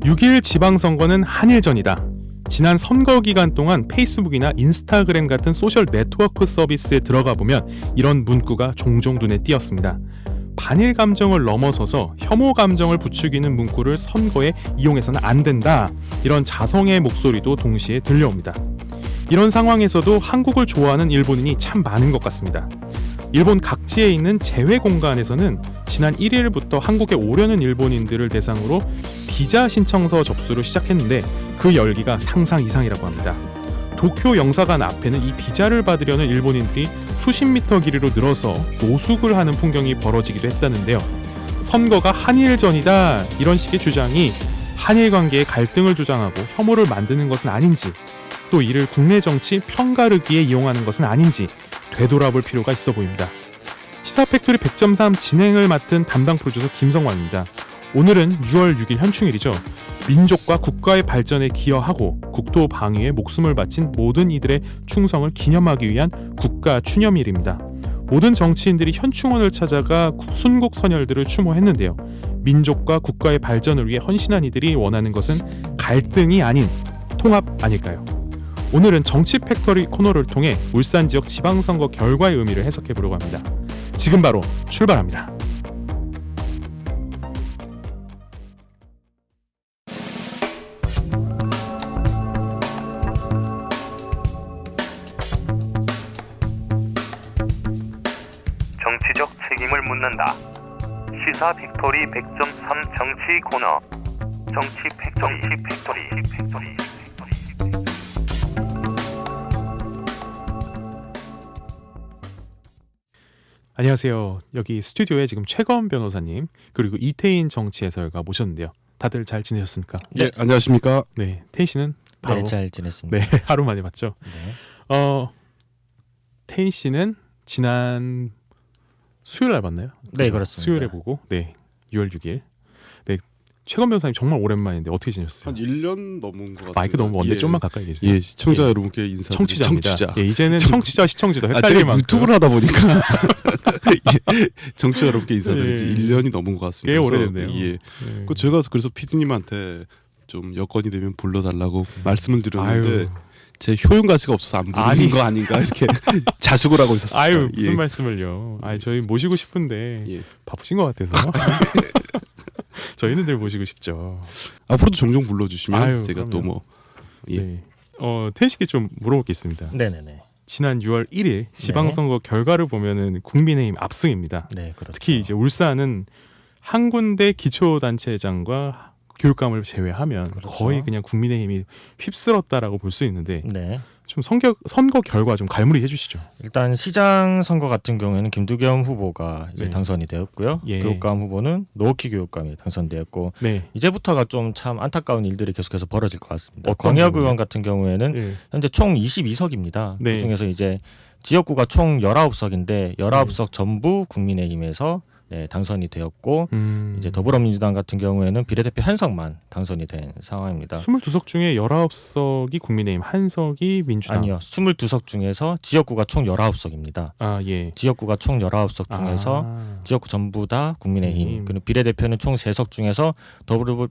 6일 지방선거는 한일전이다. 지난 선거 기간 동안 페이스북이나 인스타그램 같은 소셜 네트워크 서비스에 들어가 보면 이런 문구가 종종 눈에 띄었습니다. 반일 감정을 넘어서서 혐오 감정을 부추기는 문구를 선거에 이용해서는 안 된다. 이런 자성의 목소리도 동시에 들려옵니다. 이런 상황에서도 한국을 좋아하는 일본인이 참 많은 것 같습니다. 일본 각지에 있는 재외 공간에서는 지난 1일부터 한국에 오려는 일본인들을 대상으로 비자 신청서 접수를 시작했는데 그 열기가 상상 이상이라고 합니다. 도쿄 영사관 앞에는 이 비자를 받으려는 일본인들이 수십 미터 길이로 늘어서 노숙을 하는 풍경이 벌어지기도 했다는데요. 선거가 한일전이다 이런 식의 주장이 한일 관계의 갈등을 조장하고 혐오를 만드는 것은 아닌지, 또 이를 국내 정치 편가르기에 이용하는 것은 아닌지 되돌아볼 필요가 있어 보입니다. 시사팩토리 100.3 진행을 맡은 담당 프로듀서 김성환입니다. 오늘은 6월 6일 현충일이죠. 민족과 국가의 발전에 기여하고 국토 방위에 목숨을 바친 모든 이들의 충성을 기념하기 위한 국가 추념일입니다. 모든 정치인들이 현충원을 찾아가 순국 선열들을 추모했는데요. 민족과 국가의 발전을 위해 헌신한 이들이 원하는 것은 갈등이 아닌 통합 아닐까요? 오늘은 정치 팩토리 코너를 통해 울산 지역 지방선거 결과의 의미를 해석해 보려고 합니다. 지금 바로 출발합니다. 정치적 책임을 묻는다. 시사 팩토리 100.3 정치 코너. 정치 팩토리. 안녕하세요. 여기 스튜디오에 지금 최건 변호사님 그리고 이태인 정치 해설가 모셨는데요. 다들 잘 지내셨습니까? 네, 안녕하십니까? 네, 태인 씨는 바로 네, 잘 지냈습니다. 네, 하루 만에 봤죠. 네. 태인 씨는 지난 수요일 날 봤나요? 네, 그렇습니다. 수요일에 보고, 네, 6월 6일. 네, 최건 변호사님 정말 오랜만인데 어떻게 지내셨어요? 한 1년 넘은 것 같습니다. 마이크 너무 먼데 좀만 가까이 계세요. 예, 시청자 여러분께 인사드립니다. 청취자입니다. 청취자. 예, 이제는 청취자 시청자도 헷갈릴 제가 만큼 유튜브를 하다 보니까 예, 청취자 여러분께 인사드리지 예. 1년이 넘은 것 같습니다. 꽤 그래서, 오래됐네요. 예. 네. 그 제가 그래서 PD님한테 좀 여건이 되면 불러달라고 말씀을 드렸는데 아유. 제 효용 가치가 없어서 안 부르는 아니. 거 아닌가 이렇게 자숙을 하고 있었습니다. 아유, 무슨 예. 말씀을요. 아니, 저희 모시고 싶은데 예. 바쁘신 것 같아서 저희는 늘 모시고 싶죠. 앞으로도 종종 불러주시면 아유, 제가 그럼요. 또 뭐 예. 네. 태인 씨께 좀 물어볼 게 있습니다. 네네네. 지난 6월 1일 지방선거 결과를 보면은 국민의힘 압승입니다. 네, 그렇죠. 특히 이제 울산은 한 군데 기초단체장과 교육감을 제외하면 그렇죠. 거의 그냥 국민의힘이 휩쓸었다라고 볼 수 있는데 네. 좀 선거 결과 좀 갈무리 해주시죠. 일단 시장 선거 같은 경우에는 김두겸 후보가 이제 네. 당선이 되었고요. 예. 교육감 후보는 노호키 교육감이 당선되었고 네. 이제부터가 좀 참 안타까운 일들이 계속해서 벌어질 것 같습니다. 어떤 광역 경우요? 의원 같은 경우에는 네. 현재 총 22석입니다. 네. 그중에서 이제 지역구가 총 19석인데 19석 전부 국민의힘에서 네, 당선이 되었고 이제 더불어민주당 같은 경우에는 비례대표 한 석만 당선이 된 상황입니다. 22석 중에 19석이 국민의힘, 한 석이 민주당. 아니요. 22석 중에서 지역구가 총 19석입니다. 아, 예. 지역구가 총 19석 중에서 지역구 전부 다 국민의힘. 그리고 비례대표는 총 3석 중에서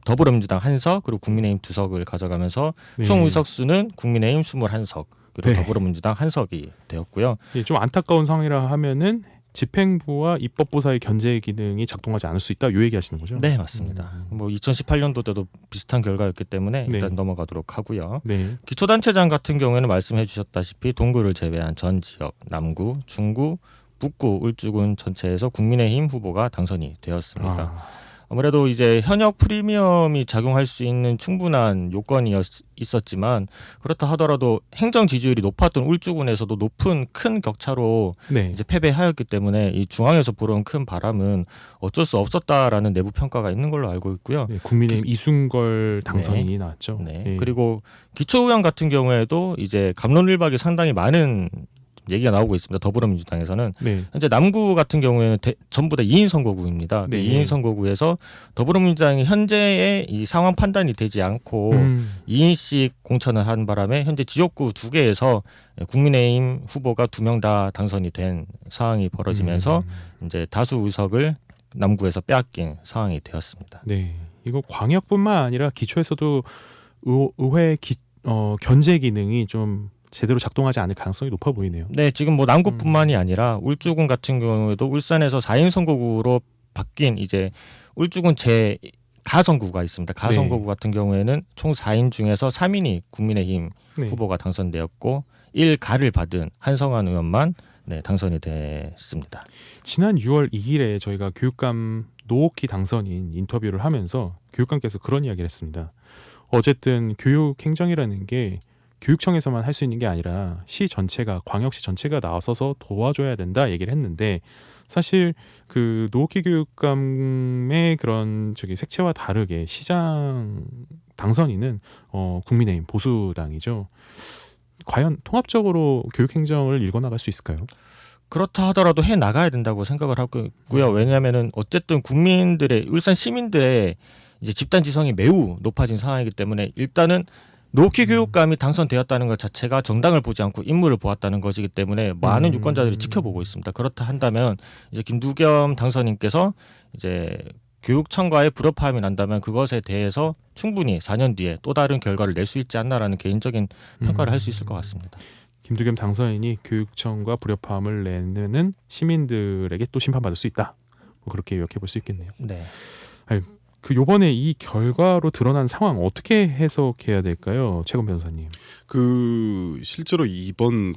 더불어민주당 1석 그리고 국민의힘 2석을 가져가면서 네. 총 의석수는 국민의힘 21석 그리고 네. 더불어민주당 1석이 되었고요. 예, 좀 안타까운 상황이라 하면은 집행부와 입법부 사이 견제 기능이 작동하지 않을 수 있다. 요 얘기하시는 거죠? 네, 맞습니다. 뭐 2018년도 때도 비슷한 결과였기 때문에 네. 일단 넘어가도록 하고요. 네. 기초단체장 같은 경우에는 말씀해 주셨다시피 동구를 제외한 전 지역 남구, 중구, 북구, 울주군 전체에서 국민의힘 후보가 당선이 되었습니다. 아, 아무래도 이제 현역 프리미엄이 작용할 수 있는 충분한 요건이 있었지만 그렇다 하더라도 행정 지지율이 높았던 울주군에서도 높은 큰 격차로 네. 이제 패배하였기 때문에 이 중앙에서 불어온 큰 바람은 어쩔 수 없었다라는 내부 평가가 있는 걸로 알고 있고요. 네, 국민의힘 이순걸 당선인이 나왔죠. 네. 예. 그리고 기초의원 같은 경우에도 이제 갑론을박이 상당히 많은 얘기가 나오고 있습니다. 더불어민주당에서는 네. 현재 남구 같은 경우에는 전부 다 2인 선거구입니다. 네. 2인 선거구에서 더불어민주당이 현재의 이 상황 판단이 되지 않고 2인씩 공천을 한 바람에 현재 지역구 2개에서 국민의힘 후보가 2명 다 당선이 된 상황이 벌어지면서 이제 다수 의석을 남구에서 빼앗긴 상황이 되었습니다. 네. 이거 광역뿐만 아니라 기초에서도 의회 견제 기능이 좀 제대로 작동하지 않을 가능성이 높아 보이네요. 네, 지금 뭐 남구뿐만이 아니라 울주군 같은 경우에도 울산에서 4인 선거구로 바뀐 이제 울주군 제 가선구가 있습니다. 가선거구 네. 같은 경우에는 총 4인 중에서 3인이 국민의힘 네. 후보가 당선되었고 1가를 받은 한성환 의원만 당선이 됐습니다. 지난 6월 2일에 저희가 교육감 노옥희 당선인 인터뷰를 하면서 교육감께서 그런 이야기를 했습니다. 어쨌든 교육행정이라는 게 교육청에서만 할 수 있는 게 아니라 시 전체가 광역시 전체가 나서서 도와줘야 된다 얘기를 했는데 사실 그 노옥희 교육감의 그런 색채와 다르게 시장 당선인은 국민의힘 보수당이죠. 과연 통합적으로 교육행정을 읽어나갈 수 있을까요? 그렇다 하더라도 해 나가야 된다고 생각을 하고 있고요. 왜냐하면은 어쨌든 국민들의 울산 시민들의 이제 집단 지성이 매우 높아진 상황이기 때문에 일단은 노옥희 교육감이 당선되었다는 것 자체가 정당을 보지 않고 인물을 보았다는 것이기 때문에 많은 유권자들이 지켜보고 있습니다. 그렇다 한다면 이제 김두겸 당선인께서 이제 교육청과의 불협화음이 난다면 그것에 대해서 충분히 4년 뒤에 또 다른 결과를 낼 수 있지 않나라는 개인적인 평가를 할 수 있을 것 같습니다. 김두겸 당선인이 교육청과 불협화음을 내는 시민들에게 또 심판받을 수 있다. 뭐 그렇게 요약해 볼 수 있겠네요. 네. 그 요번에 이 결과로 드러난 상황 어떻게 해석해야 될까요, 최근 변호사님? 그 실제로 이번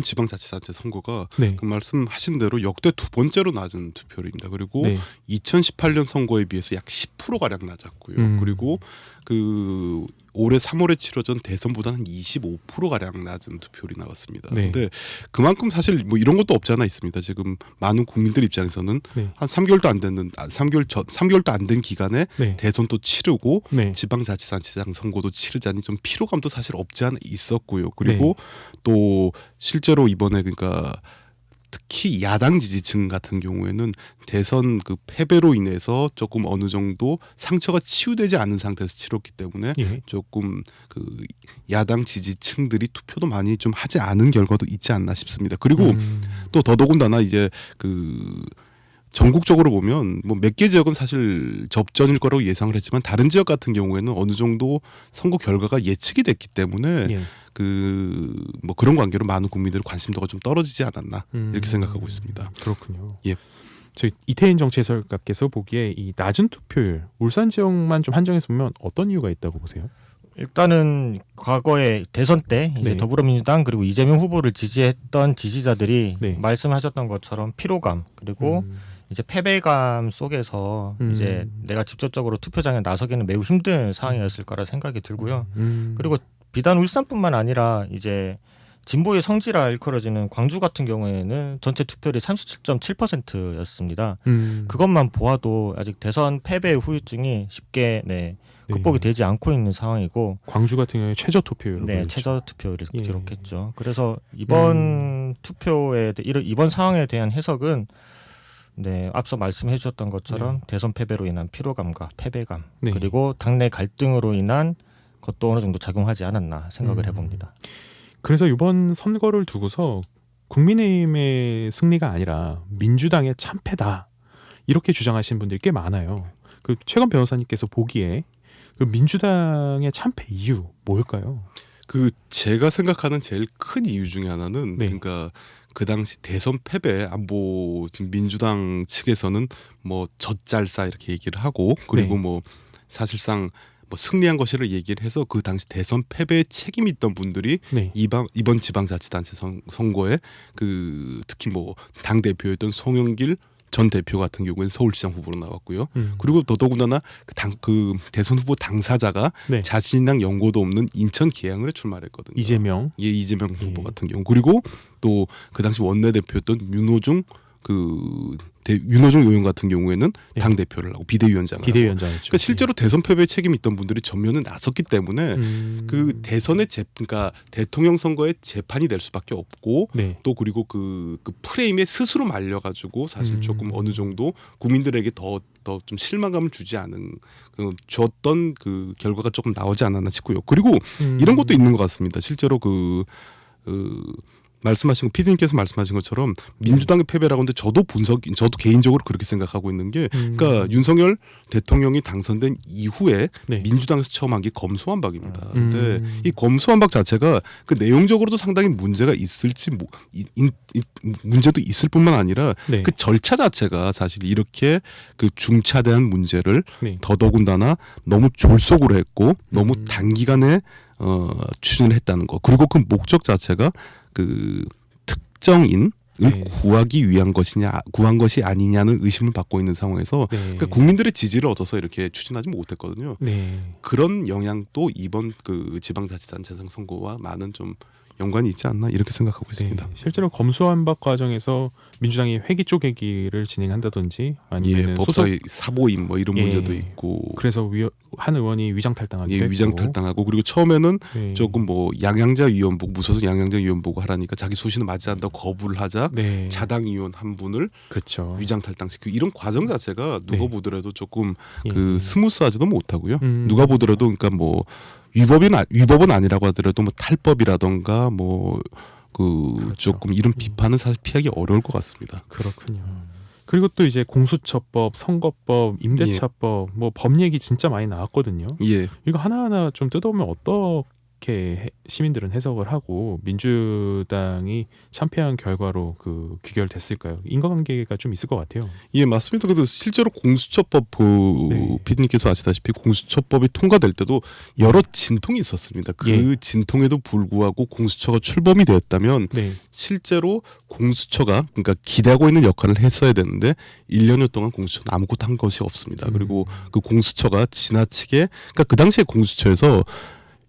지방자치단체 선거가 네. 그 말씀하신 대로 역대 두 번째로 낮은 투표율입니다. 그리고 네. 2018년 선거에 비해서 약 10% 가량 낮았고요. 그리고 그 올해 3월에 치러진 대선보다는 한 25% 가량 낮은 투표율이 나왔습니다. 네. 근데 그만큼 사실 뭐 이런 것도 없지 않아 있습니다. 지금 많은 국민들 입장에서는 네. 한 3개월도 안 됐는 3개월도 안 된 기간에 네. 대선도 치르고 네. 지방자치단체장 선거도 치르자니 좀 피로감도 사실 없지 않아 있었고요. 그리고 또 실제로 이번에 그러니까 특히 야당 지지층 같은 경우에는 대선 그 패배로 인해서 조금 어느 정도 상처가 치유되지 않은 상태에서 치렀기 때문에 예. 조금 그 야당 지지층들이 투표도 많이 좀 하지 않은 결과도 있지 않나 싶습니다. 그리고 또 더더군다나 이제 그 전국적으로 보면 뭐 몇 개 지역은 사실 접전일 거라고 예상을 했지만 다른 지역 같은 경우에는 어느 정도 선거 결과가 예측이 됐기 때문에 예. 그 뭐 그런 관계로 많은 국민들의 관심도가 좀 떨어지지 않았나 이렇게 생각하고 있습니다. 그렇군요. 예. 저희 이태인 정치해설가께서 보기에 이 낮은 투표율 울산 지역만 좀 한정해서 보면 어떤 이유가 있다고 보세요? 일단은 과거에 대선 때 이제 네. 더불어민주당 그리고 이재명 후보를 지지했던 지지자들이 네. 말씀하셨던 것처럼 피로감 그리고 이제 패배감 속에서 이제 내가 직접적으로 투표장에 나서기는 매우 힘든 상황이었을 거라 생각이 들고요. 그리고 비단 울산뿐만 아니라 이제 진보의 성지라 일컬어지는 광주 같은 경우에는 전체 투표율이 37.7%였습니다. 그것만 보아도 아직 대선 패배의 후유증이 쉽게 극복이 되지 않고 있는 상황이고 광주 같은 경우에 최저 투표율 최저 투표율을 예. 기록했죠. 그래서 이번 이번 상황에 대한 해석은 앞서 말씀해 주셨던 것처럼 대선 패배로 인한 피로감과 패배감 그리고 당내 갈등으로 인한 것도 어느 정도 작용하지 않았나 생각을 해봅니다. 그래서 이번 선거를 두고서 국민의힘의 승리가 아니라 민주당의 참패다 이렇게 주장하시는 분들이 꽤 많아요. 그 최건 변호사님께서 보기에 그 민주당의 참패 이유 뭘까요? 그 제가 생각하는 제일 큰 이유 중에 하나는 네. 그러니까 그 당시 대선 패배 안보 지금 민주당 측에서는 뭐 젖잘싸 이렇게 얘기를 하고 그리고 뭐 사실상 뭐 승리한 것이라 얘기를 해서 그 당시 대선 패배에 책임이 있던 분들이 이번 지방자치단체 선거에 그 특히 뭐 당 대표였던 송영길 전 대표 같은 경우에는 서울시장 후보로 나왔고요. 그리고 더더군다나 그 대선 후보 당사자가 자신이랑 연고도 없는 인천 계양을에 출마했거든요. 이재명 후보 같은 경우 그리고 또 그 당시 원내대표였던 윤호중 의원 같은 경우에는 당 대표를 하고 비대위원장을 하고. 그러니까 실제로 대선 패배에 책임이 있던 분들이 전면에 나섰기 때문에 그 대선의 그러니까 대통령 선거의 재판이 될 수밖에 없고 또 그리고 그 프레임에 스스로 말려가지고 사실 조금 어느 정도 국민들에게 더 좀 실망감을 줬던 그 결과가 조금 나오지 않았나 싶고요. 그리고 이런 것도 있는 것 같습니다. 실제로 말씀하신 PD님께서 말씀하신 것처럼 민주당의 패배라고 하는데 저도 개인적으로 그렇게 생각하고 있는 게 그러니까 윤석열 대통령이 당선된 이후에 네. 민주당에서 처음 한 게 검수완박입니다. 근데 이 검수완박 자체가 그 내용적으로도 상당히 문제가 있을지 문제도 있을 뿐만 아니라 네. 그 절차 자체가 사실 이렇게 그 중차대한 문제를 네. 더더군다나 너무 졸속으로 했고 너무 단기간에 추진을 했다는 거. 그리고 그 목적 자체가 그 특정인을 네. 구한 것이 아니냐는 의심을 받고 있는 상황에서 네. 그러니까 국민들의 지지를 얻어서 이렇게 추진하지 못했거든요. 네. 그런 영향도 이번 그 지방자치단 재상선거와 많은 좀 연관이 있지 않나 이렇게 생각하고 있습니다. 네. 실제로 검수완박 과정에서 민주당이 회기 쪼개기를 진행한다든지 아니면 예, 법사위 사보임 뭐 이런 예. 문제도 있고 그래서 한 의원이 위장탈당하기도 예, 했고 위장탈당하고 그리고 처음에는 네. 조금 뭐 양양자 위원 보고 무소속 양양자 위원 보고 하라니까 자기 소신을 맞지 않다고 거부를 하자 네. 자당 의원 한 분을 그렇죠. 위장탈당시키고 이런 과정 자체가 누가 네. 보더라도 조금 예. 그 스무스하지도 못하고요. 누가 보더라도 그러니까 뭐 위법은 아니라고 하더라도 뭐 탈법이라던가 뭐 그 그렇죠. 조금 이런 비판은 사실 피하기 어려울 것 같습니다. 그렇군요. 그리고 또 이제 공수처법, 선거법, 임대차법 뭐 법 얘기 진짜 많이 나왔거든요. 예. 이거 하나하나 좀 뜯어보면 어떻게 시민들은 해석을 하고 민주당이 참패한 결과로 그 귀결됐을까요? 인과관계가 좀 있을 것 같아요. 예, 맞습니다. 그래서 실제로 공수처법 네. PD님께서 아시다시피 공수처법이 통과될 때도 여러 진통이 있었습니다. 그 예. 진통에도 불구하고 공수처가 출범이 되었다면 네. 실제로 공수처가 그러니까 기대하고 있는 역할을 했어야 되는데 1년여 동안 공수처는 아무것도 한 것이 없습니다. 그리고 그 공수처가 지나치게 그러니까 그 당시에 공수처에서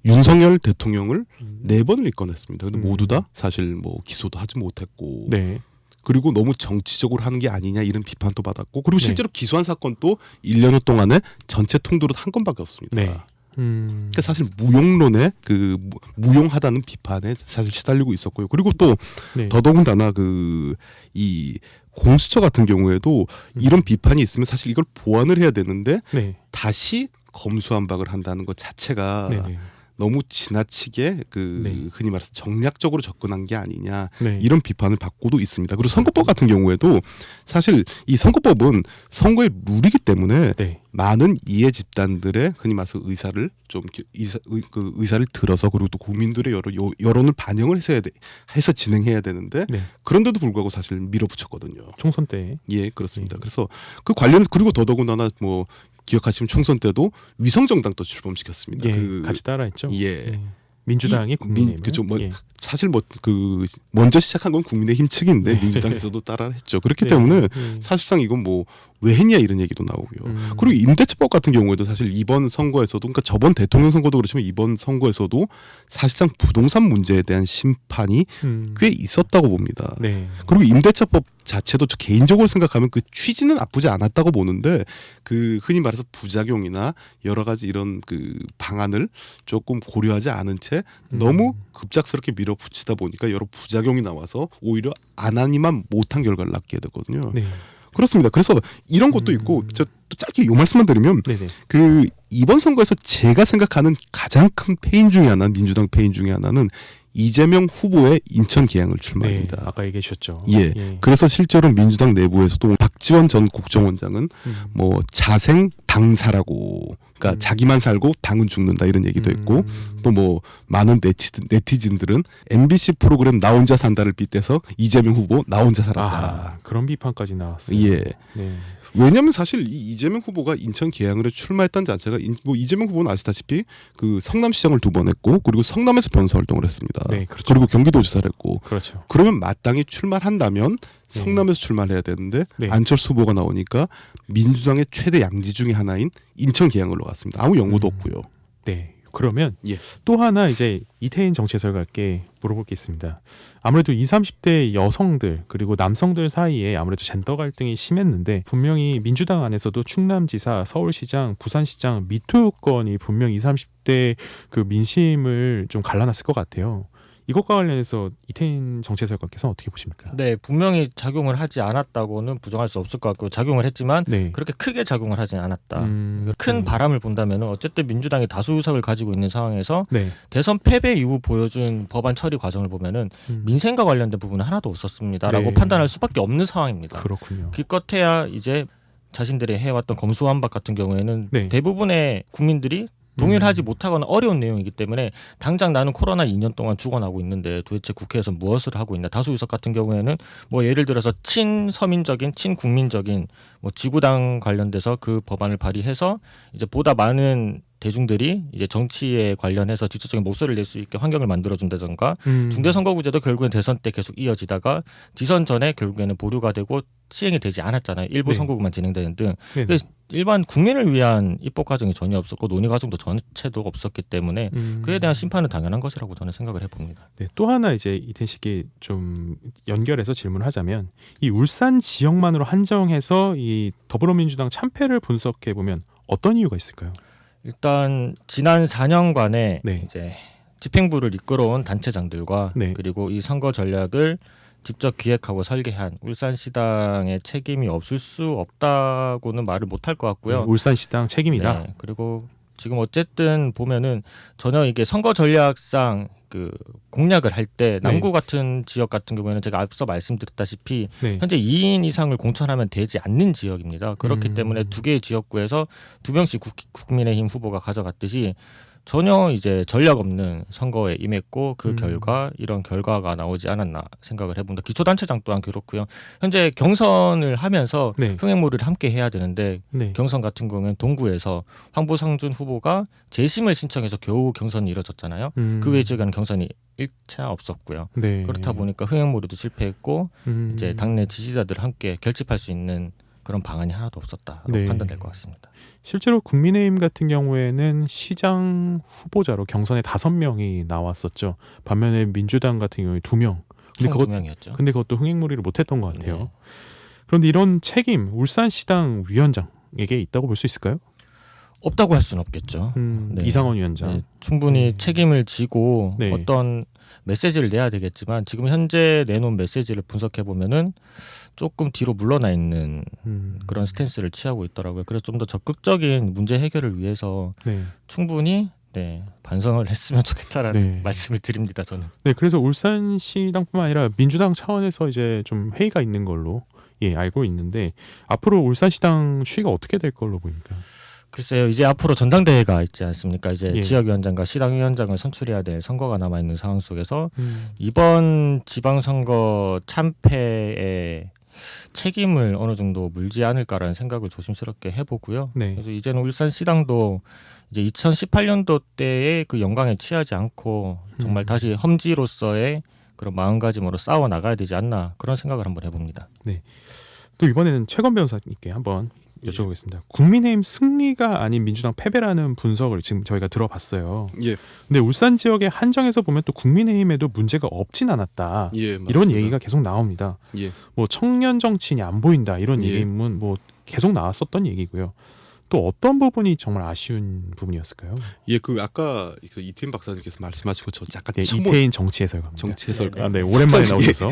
윤석열 대통령을 4번을 입건했습니다. 근데 모두 다 사실 뭐 기소도 하지 못했고 네. 그리고 너무 정치적으로 하는 게 아니냐 이런 비판도 받았고 그리고 네. 실제로 기소한 사건도 1년여 동안에 전체 통도로 한 건밖에 없습니다. 네. 그러니까 사실 무용론에 그 무용하다는 비판에 사실 시달리고 있었고요. 그리고 또 네. 더더군다나 그 이 공수처 같은 경우에도 이런 비판이 있으면 사실 이걸 보완을 해야 되는데 네. 다시 검수완박을 한다는 것 자체가 네. 네. 너무 지나치게 그 네. 흔히 말해서 정략적으로 접근한 게 아니냐 네. 이런 비판을 받고도 있습니다. 그리고 선거법 같은 경우에도 사실 이 선거법은 선거의 룰이기 때문에 네. 많은 이해 집단들의 흔히 말해서 의사를 좀 그 의사를 들어서 그리고 또 국민들의 여론을 반영을 해서 진행해야 되는데 네. 그런데도 불구하고 사실 밀어붙였거든요. 총선 때. 예, 그렇습니다. 그래서 그 관련 그리고 더더군다나 뭐 기억하시면 총선 때도 위성정당도 출범시켰습니다. 예. 같이 따라했죠. 예. 민주당이 국민의힘을. 그죠. 뭐 예. 사실 뭐 그 먼저 시작한 건 국민의힘 측인데 네. 민주당에서도 따라했죠. 그렇기 네. 때문에 예. 사실상 이건 뭐 왜 했냐 이런 얘기도 나오고요. 그리고 임대차법 같은 경우에도 사실 이번 선거에서도 그러니까 저번 대통령 선거도 그렇지만 이번 선거에서도 사실상 부동산 문제에 대한 심판이 꽤 있었다고 봅니다. 네. 그리고 임대차법 자체도 저 개인적으로 생각하면 그 취지는 나쁘지 않았다고 보는데 그 흔히 말해서 부작용이나 여러 가지 이런 그 방안을 조금 고려하지 않은 채 너무 급작스럽게 밀어붙이다 보니까 여러 부작용이 나와서 오히려 안 하니만 못한 결과를 낳게 되거든요. 네. 그렇습니다. 그래서 이런 것도 있고 저 또 짧게 요 말씀만 드리면 네네. 그 이번 선거에서 제가 생각하는 가장 큰 패인 중에 하나 민주당 패인 중에 하나는 이재명 후보의 인천 계양을 출마입니다. 네. 아까 얘기해 주셨죠. 예. 그래서 실제로 민주당 내부에서도 박지원 전 국정원장은 뭐 자생 당사라고 그러니까 자기만 살고 당은 죽는다 이런 얘기도 했고 또 뭐 많은 네티즌들은 MBC 프로그램 나 혼자 산다를 빗대서 이재명 후보 나 혼자 살았다. 그런 비판까지 나왔어요. 예. 네. 왜냐하면 사실 이 이재명 후보가 인천 계양으로 출마했던 자체가 뭐 이재명 후보는 아시다시피 그 성남시장을 2번 했고 그리고 성남에서 변호사 활동을 했습니다. 네, 그렇죠. 그리고 경기도지사를 했고 그렇죠. 그러면 마땅히 출마를 한다면 성남에서 출마를 해야 되는데 네. 안철수 후보가 나오니까 민주당의 최대 양지 중에 하나인 인천 계양으로 갔습니다. 아무 연고도 없고요. 네. 그러면 예. 또 하나 이제 이태인 정치해설가께 물어볼 게 있습니다. 아무래도 20, 30대 여성들 그리고 남성들 사이에 아무래도 젠더 갈등이 심했는데 분명히 민주당 안에서도 충남지사, 서울시장, 부산시장 미투 건이 분명히 20, 30대 그 민심을 좀 갈라놨을 것 같아요. 이것과 관련해서 이태인 정치해설가께서는 어떻게 보십니까? 네, 분명히 작용을 하지 않았다고는 부정할 수 없을 것 같고 작용을 했지만 네. 그렇게 크게 작용을 하지 않았다. 음, 큰 바람을 본다면 어쨌든 민주당이 다수 의석을 가지고 있는 상황에서 네. 대선 패배 이후 보여준 법안 처리 과정을 보면은 민생과 관련된 부분은 하나도 없었습니다라고 네. 판단할 수밖에 없는 상황입니다. 그렇군요. 기껏해야 이제 자신들이 해왔던 검수완박 같은 경우에는 네. 대부분의 국민들이 동의를 하지 못하거나 어려운 내용이기 때문에 당장 나는 코로나 2년 동안 죽어나고 있는데 도대체 국회에서 무엇을 하고 있나. 다수 의석 같은 경우에는 뭐 예를 들어서 친서민적인 친국민적인 뭐 지구당 관련돼서 그 법안을 발의해서 이제 보다 많은 대중들이 이제 정치에 관련해서 직접적인 목소리를 낼 수 있게 환경을 만들어준다던가 중대선거구제도 결국엔 대선 때 계속 이어지다가 지선 전에 결국에는 보류가 되고 시행이 되지 않았잖아요. 일부 네. 선거구만 진행되는 등. 네. 그래서 일반 국민을 위한 입법 과정이 전혀 없었고 논의 과정도 전체도 없었기 때문에 그에 대한 심판은 당연한 것이라고 저는 생각을 해봅니다. 네, 또 하나 이제 이태인 씨께 좀 연결해서 질문을 하자면 이 울산 지역만으로 한정해서 이 더불어민주당 참패를 분석해 보면 어떤 이유가 있을까요? 일단 지난 4년간의 네. 이제 집행부를 이끌어온 단체장들과 네. 그리고 이 선거 전략을 직접 기획하고 설계한 울산시당의 책임이 없을 수 없다고는 말을 못할 것 같고요. 울산시당 책임이다. 네, 그리고 지금 어쨌든 보면은 전혀 이게 선거 전략상 그 공략을 할 때 남구 같은 지역 같은 경우에는 제가 앞서 말씀드렸다시피 네. 현재 2인 이상을 공천하면 되지 않는 지역입니다. 그렇기 때문에 두 개의 지역구에서 두 명씩 국민의힘 후보가 가져갔듯이 전혀 이제 전략 없는 선거에 임했고 그 결과 이런 결과가 나오지 않았나 생각을 해본다. 기초단체장 또한 그렇고요. 현재 경선을 하면서 네. 흥행몰이를 함께 해야 되는데 네. 경선 같은 경우는 동구에서 황보상준 후보가 재심을 신청해서 겨우 경선이 이뤄졌잖아요. 그 외 지역에는 경선이 1차 없었고요. 네. 그렇다 보니까 흥행몰이도 실패했고 이제 당내 지지자들 함께 결집할 수 있는 그런 방안이 하나도 없었다고 네. 판단될 것 같습니다. 실제로 국민의힘 같은 경우에는 시장 후보자로 경선에 5명이 나왔었죠. 반면에 민주당 같은 경우에 2명. 총 2명이었죠. 근데 그것도 흥행몰이를 못했던 것 같아요. 네. 그런데 이런 책임 울산시당 위원장에게 있다고 볼 수 있을까요? 없다고 할 수는 없겠죠. 네. 이상원 위원장. 네, 충분히 책임을 지고 네. 어떤 메시지를 내야 되겠지만 지금 현재 내놓은 메시지를 분석해 보면은 조금 뒤로 물러나 있는 그런 스탠스를 취하고 있더라고요. 그래서 좀 더 적극적인 문제 해결을 위해서 네. 충분히 반성을 했으면 좋겠다라는 네. 말씀을 드립니다. 저는. 네, 그래서 울산시당뿐만 아니라 민주당 차원에서 이제 좀 회의가 있는 걸로 알고 있는데 앞으로 울산시당 추이가 어떻게 될 걸로 보입니까? 글쎄요. 이제 앞으로 전당대회가 있지 않습니까? 이제 예. 지역위원장과 시당위원장을 선출해야 될 선거가 남아 있는 상황 속에서 이번 지방선거 참패의 책임을 어느 정도 물지 않을까라는 생각을 조심스럽게 해보고요. 네. 그래서 이제는 울산시당도 이제 2018년도 때의 그 영광에 취하지 않고 정말 다시 험지로서의 그런 마음가짐으로 싸워 나가야 되지 않나 그런 생각을 한번 해봅니다. 또 이번에는 최건 변호사님께 한번 여쭤보겠습니다. 국민의힘 승리가 아닌 민주당 패배라는 분석을 지금 저희가 들어봤어요. 예, 근데 울산 지역에 한정해서 보면 또 국민의힘에도 문제가 없진 않았다. 예, 이런 맞습니다. 얘기가 계속 나옵니다. 예, 뭐 청년 정치인이 안 보인다 이런 예. 얘기는 뭐 계속 나왔었던 얘기고요. 또 어떤 부분이 정말 아쉬운 부분이었을까요? 예, 그 아까 그 이태인 박사님께서 말씀하신 것처럼 약간 네, 첨언 이태인 정치해설가입니다. 정치 해설가. 아, 네, 오랜만에 나오셔서.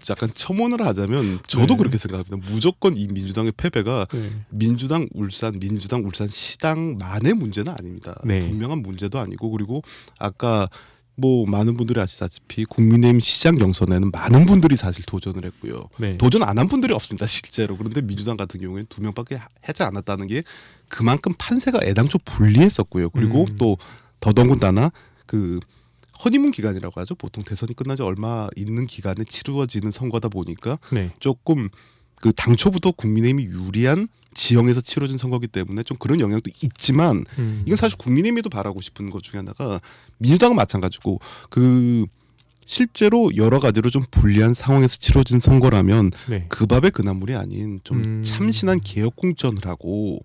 약간 첨언을 하자면 저도 네. 그렇게 생각합니다. 무조건 이 민주당의 패배가 네. 민주당 울산 시당만의 문제는 아닙니다. 네. 분명한 문제도 아니고 그리고 아까 뭐 많은 분들이 아시다시피 국민의힘 시장 경선에는 많은 분들이 사실 도전을 했고요. 네. 도전 안 한 분들이 없습니다, 실제로. 그런데 민주당 같은 경우에는 2명밖에 하지 않았다는 게 그만큼 판세가 애당초 불리했었고요. 그리고 또 더더군다나 그 허니문 기간이라고 하죠. 보통 대선이 끝나지 얼마 있는 기간에 치루어지는 선거다 보니까 네. 조금 그 당초부터 국민의힘이 유리한 지형에서 치러진 선거기 때문에 좀 그런 영향도 있지만 이건 사실 국민의힘에도 바라고 싶은 것 중에 하나가 민주당은 마찬가지고 그 실제로 여러 가지로 좀 불리한 상황에서 치러진 선거라면 네. 그 밥의 그 나물이 아닌 좀 참신한 개혁 공천을 하고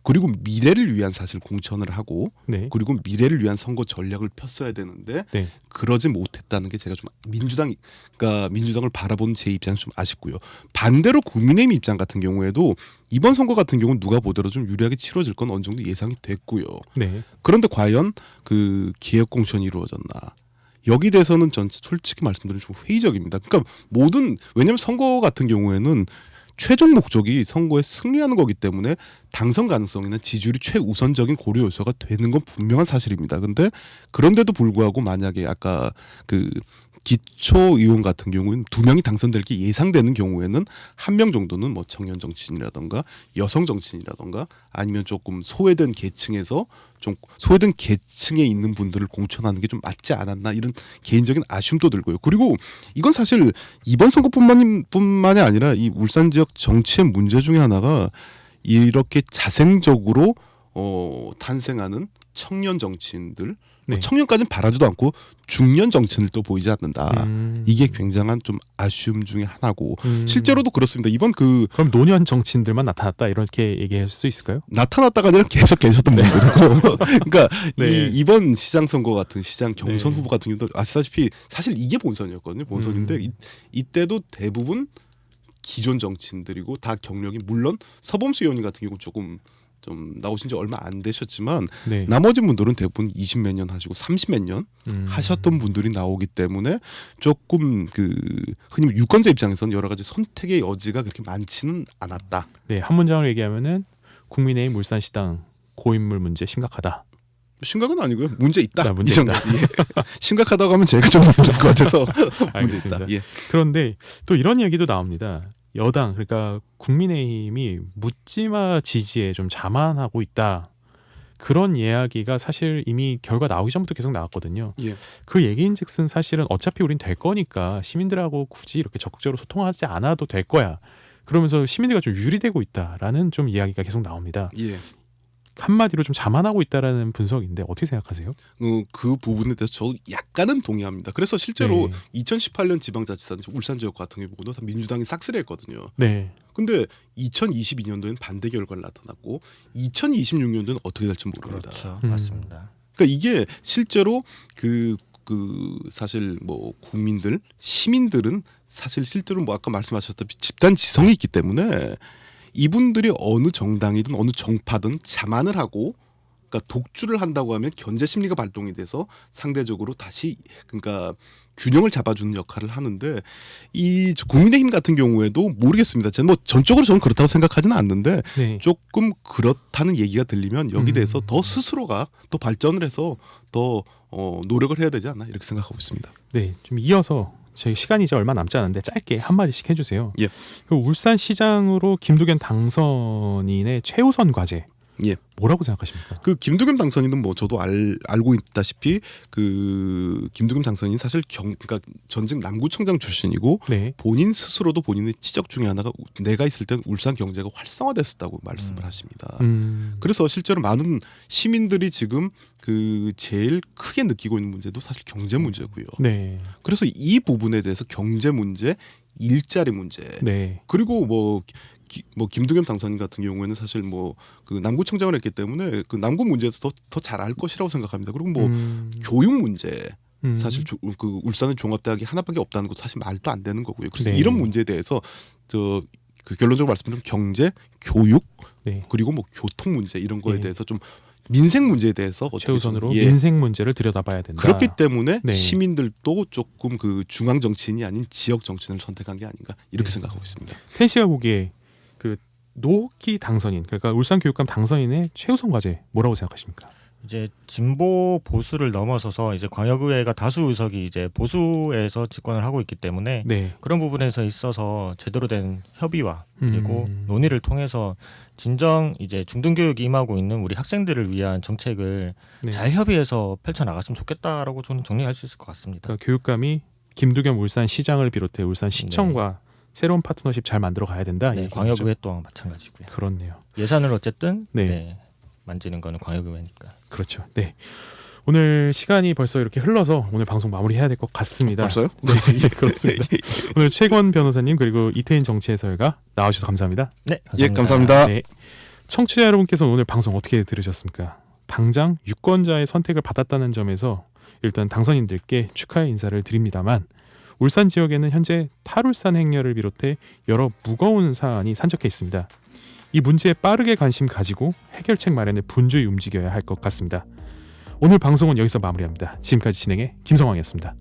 그리고 미래를 위한 사실 공천을 하고 네. 그리고 미래를 위한 선거 전략을 폈어야 되는데 네. 그러지 못했다는 게 제가 좀 민주당을 바라보는 제 입장이 좀 아쉽고요. 반대로 국민의힘 입장 같은 경우에도 이번 선거 같은 경우는 누가 보더라도 좀 유리하게 치러질 건 어느 정도 예상이 됐고요. 네. 그런데 과연 그 기획 공천이 이루어졌나? 여기 대해서는 전 솔직히 말씀드리면 좀 회의적입니다. 그러니까 왜냐하면 선거 같은 경우에는 최종 목적이 선거에 승리하는 거기 때문에 당선 가능성이나 지지율이 최우선적인 고려 요소가 되는 건 분명한 사실입니다. 근데 그런데도 불구하고 만약에 아까 그 기초 의원 같은 경우는 2명이 당선될 게 예상되는 경우에는 1명 정도는 뭐 청년 정치인이라던가 여성 정치인이라던가 아니면 조금 소외된 계층에서 좀 소외된 계층에 있는 분들을 공천하는 게 좀 맞지 않았나 이런 개인적인 아쉬움도 들고요. 그리고 이건 사실 이번 선거뿐만이 아니라 이 울산 지역 정치의 문제 중에 하나가 이렇게 자생적으로 탄생하는 청년 정치인들 네. 청년까지는 바라지도 않고 중년 정치인을 또 보이지 않는다. 이게 굉장한 좀 아쉬움 중에 하나고 실제로도 그렇습니다. 이번 그럼 노년 정치인들만 나타났다 이렇게 얘기할 수 있을까요? 나타났다가 아니라 계속 계셨던 분들이고 그러니까 네. 이번 시장 선거 같은 시장 경선 네. 후보 같은 경우도 아시다시피 사실 이게 본선이었거든요. 본선인데 이때도 대부분 기존 정치인들이고 다 경력이 물론 서범수 의원님 같은 경우는 조금 좀 나오신 지 얼마 안 되셨지만 네. 나머지 분들은 대부분 20몇 년 하시고 30몇 년 하셨던 분들이 나오기 때문에 조금 그 흔히 유권자 입장에서는 여러 가지 선택의 여지가 그렇게 많지는 않았다. 네, 한 문장으로 얘기하면은 국민의힘 울산시당 고인물 문제 심각하다. 심각은 아니고요. 문제 있다. 자, 문제 이 정도. 있다. 예. 심각하다고 하면 제가 좀 힘들 것 같아서 문제 알겠습니다. 있다. 예. 그런데 또 이런 얘기도 나옵니다. 여당 그러니까 국민의힘이 묻지마 지지에 좀 자만하고 있다. 그런 이야기가 사실 이미 결과 나오기 전부터 계속 나왔거든요. 예. 그 얘기인즉슨 사실은 어차피 우린 될 거니까 시민들하고 굳이 이렇게 적극적으로 소통하지 않아도 될 거야. 그러면서 시민들과 좀 유리되고 있다라는 좀 이야기가 계속 나옵니다. 예. 한마디로 좀 자만하고 있다라는 분석인데 어떻게 생각하세요? 그 부분에 대해서 저도 약간은 동의합니다. 그래서 실제로 네. 2018년 지방자치단 울산 지역 같은 경우도 다 민주당이 싹쓸이했거든요. 네. 근데 2022년도에는 반대 결과를 나타났고 2026년도에는 어떻게 될지 모릅니다. 그렇죠. 맞습니다. 그러니까 이게 실제로 그 사실 뭐 국민들 시민들은 사실 실제로 뭐 아까 말씀하셨다시피 집단 지성이 있기 때문에 이분들이 어느 정당이든 어느 정파든 자만을 하고 그러니까 독주를 한다고 하면 견제 심리가 발동이 돼서 상대적으로 다시 그러니까 균형을 잡아주는 역할을 하는데 이 국민의힘 같은 경우에도 모르겠습니다. 저는 뭐 전적으로 저는 그렇다고 생각하지는 않는데 네. 조금 그렇다는 얘기가 들리면 여기 대해서 더 스스로가 더 발전을 해서 더 노력을 해야 되지 않나 이렇게 생각하고 있습니다. 네, 좀 이어서 저희 시간이 이제 얼마 남지 않은데 짧게 한 마디씩 해주세요. 예. 그 울산시장으로 김두겸 당선인의 최우선 과제 예. 뭐라고 생각하십니까? 그 김두겸 당선인은 뭐 저도 알고 있다시피 그 김두겸 당선인 사실 그러니까 전직 남구청장 출신이고 네. 본인 스스로도 본인의 지적 중에 하나가 내가 있을 때는 울산 경제가 활성화됐었다고 말씀을 하십니다. 그래서 실제로 많은 시민들이 지금 그 제일 크게 느끼고 있는 문제도 사실 경제 문제고요. 네. 그래서 이 부분에 대해서 경제 문제, 일자리 문제, 네. 그리고 뭐 김두겸 당선인 같은 경우에는 사실 뭐 그 남구청장을 했기 때문에 그 남구 문제에서 더 잘 알 것이라고 생각합니다. 그리고 뭐 교육 문제 사실 그 울산은 종합대학이 하나밖에 없다는 것도 사실 말도 안 되는 거고요. 그래서 네. 이런 문제에 대해서 그 결론적으로 말씀드리면 경제, 교육 네. 그리고 뭐 교통 문제 이런 거에 네. 대해서 좀 민생 문제에 대해서 어떻게 최우선으로 좀, 예. 민생 문제를 들여다봐야 된다. 그렇기 때문에 네. 시민들도 조금 그 중앙 정치인이 아닌 지역 정치인을 선택한 게 아닌가 이렇게 네. 생각하고 있습니다. 텐 씨가 보기에 그 노호키 당선인 그러니까 울산교육감 당선인의 최우선 과제 뭐라고 생각하십니까? 이제 진보 보수를 넘어서서 이제 광역의회가 다수 의석이 이제 보수에서 집권을 하고 있기 때문에 네. 그런 부분에서 있어서 제대로 된 협의와 그리고 음. 논의를 통해서 진정 이제 중등교육이 임하고 있는 우리 학생들을 위한 정책을 네. 잘 협의해서 펼쳐 나갔으면 좋겠다라고 저는 정리할 수 있을 것 같습니다. 그러니까 교육감이 김두겸 울산시장을 비롯해 울산시청과 새로운 파트너십 잘 만들어 가야 된다. 네, 이 광역의회 또한 마찬가지고요. 그렇네요. 예산을 어쨌든 네. 네, 만지는 거는 광역의회니까. 그렇죠. 네. 오늘 시간이 벌써 이렇게 흘러서 오늘 방송 마무리해야 될 것 같습니다. 벌써요? 네, 예, 그렇습니다. 오늘 최권 변호사님 그리고 이태인 정치 해설가 나와주셔서 감사합니다. 네, 예, 감사합니다. 네. 청취자 여러분께서 오늘 방송 어떻게 들으셨습니까? 당장 유권자의 선택을 받았다는 점에서 일단 당선인들께 축하의 인사를 드립니다만 울산 지역에는 현재 탈울산 행렬을 비롯해 여러 무거운 사안이 산적해 있습니다. 이 문제에 빠르게 관심 가지고 해결책 마련에 분주히 움직여야 할 것 같습니다. 오늘 방송은 여기서 마무리합니다. 지금까지 진행의 김성황이었습니다.